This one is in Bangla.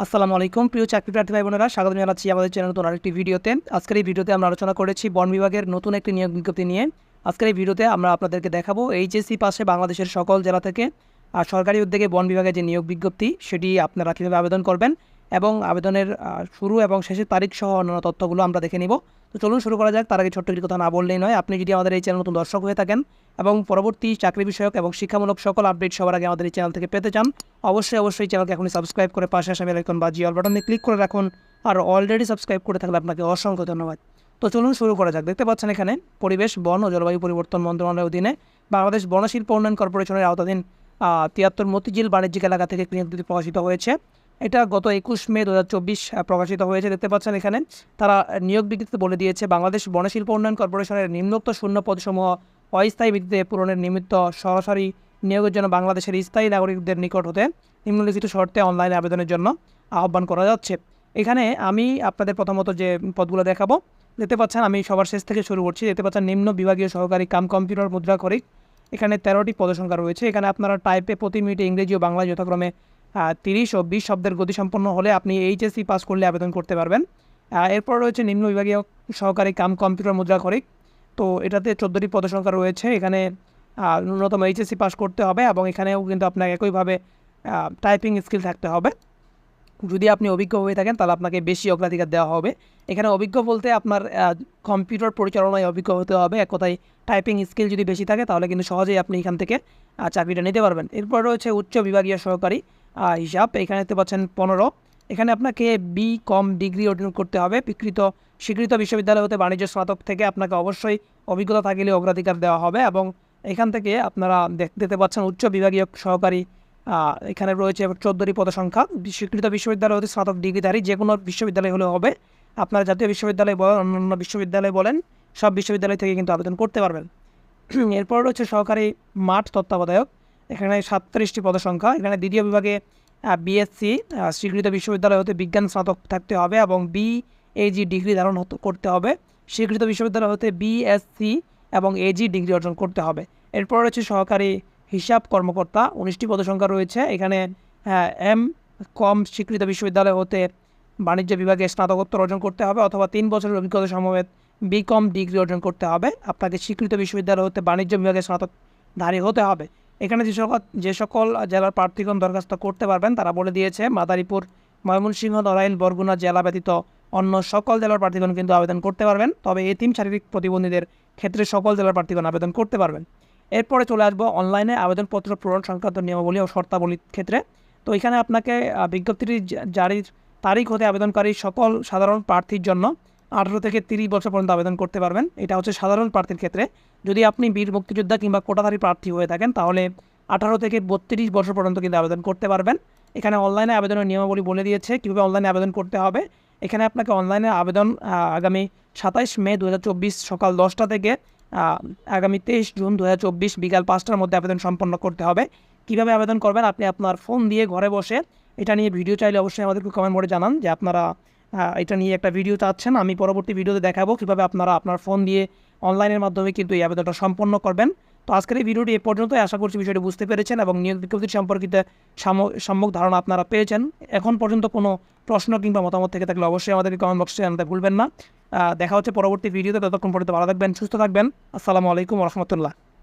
আসসালামু আলাইকুম প্রিয় চাকরি প্রার্থী ভাই বোনেরা, স্বাগত জানাচ্ছি আমাদের চ্যানেল নতুন আরেকটি ভিডিওতে। আজকের এই ভিডিওতে আমরা আলোচনা করেছি বন বিভাগের নতুন একটি নিয়োগ বিজ্ঞপ্তি নিয়ে। আজকের এই ভিডিওতে আমরা আপনাদেরকে দেখাবো এইচএসসি পাশে বাংলাদেশের সকল জেলা থেকে সরকারি উদ্যোগে বন বিভাগের যে নিয়োগ বিজ্ঞপ্তি সেটি আপনারা কীভাবে আবেদন করবেন এবং আবেদনের শুরু এবং শেষের তারিখ সহ অন্যান্য তথ্যগুলো আমরা দেখে নিব। তো চলুন শুরু করা যাক। তার আগে ছোট্ট কিছু কথা না বললেই নয়, আপনি যদি আমাদের এই চ্যানেল নতুন দর্শক হয়ে থাকেন এবং পরবর্তী চাকরি বিষয়ক এবং শিক্ষামূলক সকল আপডেট সবার আগে আমাদের এই চ্যানেল থেকে পেতে চান, অবশ্যই চ্যানেলকে এখনই সাবস্ক্রাইব করে পাশে আসা বেল আইকন বা জি অল বাটনে ক্লিক করে রাখুন। আর অলরেডি সাবস্ক্রাইব করে থাকলে আপনাকে অসংখ্য ধন্যবাদ। তো চলুন শুরু করা যাক। দেখতে পাচ্ছেন এখানে পরিবেশ, বন ও জলবায়ু পরিবর্তন মন্ত্রণালয়ের অধীনে বাংলাদেশ বনশিল্প উন্নয়ন কর্পোরেশনের আওতাধীন 73 মতিঝিল বাণিজ্যিক এলাকা থেকে নিয়োগ বিজ্ঞপ্তি প্রকাশিত হয়েছে। এটা গত 21 মে 2024 প্রকাশিত হয়েছে। দেখতে পাচ্ছেন এখানে তারা নিয়োগ বিজ্ঞপ্তিতে বলে দিয়েছে, বাংলাদেশ বনশিল্প উন্নয়ন কর্পোরেশনের নিম্নোক্ত শূন্য পদসমূহ অস্থায়ী ভিত্তিতে পূরণের নিমিত্ত সরাসরি নিয়োগের জন্য বাংলাদেশের স্থায়ী নাগরিকদের নিকট হতে নিম্নলিখিত শর্তে অনলাইনে আবেদনের জন্য আহ্বান করা যাচ্ছে। এখানে আমি আপনাদের প্রথমত যে পদগুলো দেখাবো, দেখতে পাচ্ছেন আমি সবার শেষ থেকে শুরু করছি। দেখতে পাচ্ছেন নিম্ন বিভাগীয় সহকারী কাম কম্পিউটার মুদ্রাক্ষরিক, এখানে 13টি পদসংখ্যা রয়েছে। এখানে আপনারা টাইপে প্রতি মিনিটে ইংরেজি ও বাংলায় যথাক্রমে 30 ও 20 শব্দের গতিসম্পন্ন হলে আপনি এইচএসসি পাস করলে আবেদন করতে পারবেন। এরপর রয়েছে নিম্ন বিভাগীয় সহকারী কাম কম্পিউটার মুদ্রাক্ষরিক, তো এটাতে 14টি পদসংখ্যা রয়েছে। এখানে ন্যূনতম এইচএসসি পাস করতে হবে এবং এখানেও কিন্তু আপনাকে একইভাবে টাইপিং স্কিল থাকতে হবে। যদি আপনি অভিজ্ঞ হয়ে থাকেন তাহলে আপনাকে বেশি অগ্রাধিকার দেওয়া হবে। এখানে অভিজ্ঞ বলতে আপনার কম্পিউটার পরিচালনায় অভিজ্ঞ হতে হবে। এক কথায় টাইপিং স্কিল যদি বেশি থাকে তাহলে কিন্তু সহজেই আপনি এখান থেকে চাকরিটা নিতে পারবেন। এরপর রয়েছে উচ্চ বিভাগীয় সহকারী হিসাব, এখানে দেখতে পাচ্ছেন 15। এখানে আপনাকে BCom ডিগ্রি অর্জন করতে হবে। স্বীকৃত বিশ্ববিদ্যালয় হতে বাণিজ্য স্নাতক থেকে আপনাকে অবশ্যই অভিজ্ঞতা থাকলে অগ্রাধিকার দেওয়া হবে। এবং এখান থেকে আপনারা দেখতে পাচ্ছেন উচ্চ বিভাগীয় সহকারী, এখানে রয়েছে 14টি পদসংখ্যা। স্বীকৃত বিশ্ববিদ্যালয় হতে স্নাতক ডিগ্রিধারী যে কোনো বিশ্ববিদ্যালয় হলেও হবে। আপনারা জাতীয় বিশ্ববিদ্যালয় বলেন, অন্যান্য বিশ্ববিদ্যালয় বলেন, সব বিশ্ববিদ্যালয় থেকে কিন্তু আবেদন করতে পারবেন। এরপর রয়েছে সহকারী মাঠ তত্ত্বাবধায়ক, এখানে 37টি পদসংখ্যা। এখানে দ্বিতীয় বিভাগে BSc স্বীকৃত বিশ্ববিদ্যালয় হতে বিজ্ঞান স্নাতক থাকতে হবে এবং BAg ডিগ্রি ধারণ করতে হবে। স্বীকৃত বিশ্ববিদ্যালয় হতে BSc এবং AG ডিগ্রি অর্জন করতে হবে। এরপর রয়েছে সহকারী হিসাব কর্মকর্তা, 19টি পদসংখ্যা রয়েছে। এখানে MCom স্বীকৃত বিশ্ববিদ্যালয় হতে বাণিজ্য বিভাগে স্নাতকোত্তর অর্জন করতে হবে অথবা 3 বছরের অভিজ্ঞতা সমবেত BCom ডিগ্রি অর্জন করতে হবে। আপনাকে স্বীকৃত বিশ্ববিদ্যালয় হতে বাণিজ্য বিভাগে স্নাতকধারী হতে হবে। এখানে যে সকল জেলার প্রার্থীগণ দরখাস্ত করতে পারবেন তারা বলে দিয়েছে, মাদারীপুর, ময়মনসিংহ, নড়াইল, বরগুনা জেলা ব্যতীত অন্য সকল জেলার প্রার্থীগণ কিন্তু আবেদন করতে পারবেন। তবে এতিম শারীরিক প্রতিবন্ধীদের ক্ষেত্রে সকল জেলার প্রার্থীগণ আবেদন করতে পারবেন। এরপরে চলে আসবো অনলাইনে আবেদনপত্র পূরণ সংক্রান্ত নিয়মাবলী ও শর্তাবলীর ক্ষেত্রে। তো এখানে আপনাকে বিজ্ঞপ্তিটি জারির তারিখ হতে আবেদনকারী সকল সাধারণ প্রার্থীর জন্য 18 থেকে 30 বছর পর্যন্ত আবেদন করতে পারবেন। এটা হচ্ছে সাধারণ প্রার্থীর ক্ষেত্রে। যদি আপনি বীর মুক্তিযোদ্ধা কিংবা কোটাধারী প্রার্থী হয়ে থাকেন তাহলে 18 থেকে 32 বছর পর্যন্ত কিন্তু আবেদন করতে পারবেন। এখানে অনলাইনে আবেদনের নিয়মাবলী বলে দিয়েছে কীভাবে অনলাইনে আবেদন করতে হবে। এখানে আপনাকে অনলাইনে আবেদন আগামী 27 মে 2024 সকাল 10টা থেকে আগামী 23 জুন 2024 বিকাল 5টার মধ্যে আবেদন সম্পন্ন করতে হবে। কীভাবে আবেদন করবেন, আপনি আপনার ফোন দিয়ে ঘরে বসে এটা নিয়ে ভিডিও চাইলে অবশ্যই আমাদেরকে কমেন্ট করে জানান যে আপনারা এটা নিয়ে একটা ভিডিও চাচ্ছেন। আমি পরবর্তী ভিডিওতে দেখাবো কীভাবে আপনারা আপনার ফোন দিয়ে অনলাইনের মাধ্যমে কিন্তু এই আবেদনটা সম্পন্ন করবেন। তো আজকের এই ভিডিওটি এ পর্যন্তই। আশা করছি বিষয়টি বুঝতে পেরেছেন এবং নিয়োগ বিজ্ঞপ্তি সম্পর্কিত সম্যক ধারণা আপনারা পেয়েছেন। এখন পর্যন্ত কোনো প্রশ্ন কিংবা মতামত থেকে থাকলে অবশ্যই আমাদেরকে কমেন্ট বক্সে জানাতে ভুলবেন না। দেখা হচ্ছে পরবর্তী ভিডিওতে। ততক্ষণ পর্যন্ত ভালো থাকবেন, সুস্থ থাকবেন। আসসালামু আলাইকুম ওয়া রাহমাতুল্লাহ।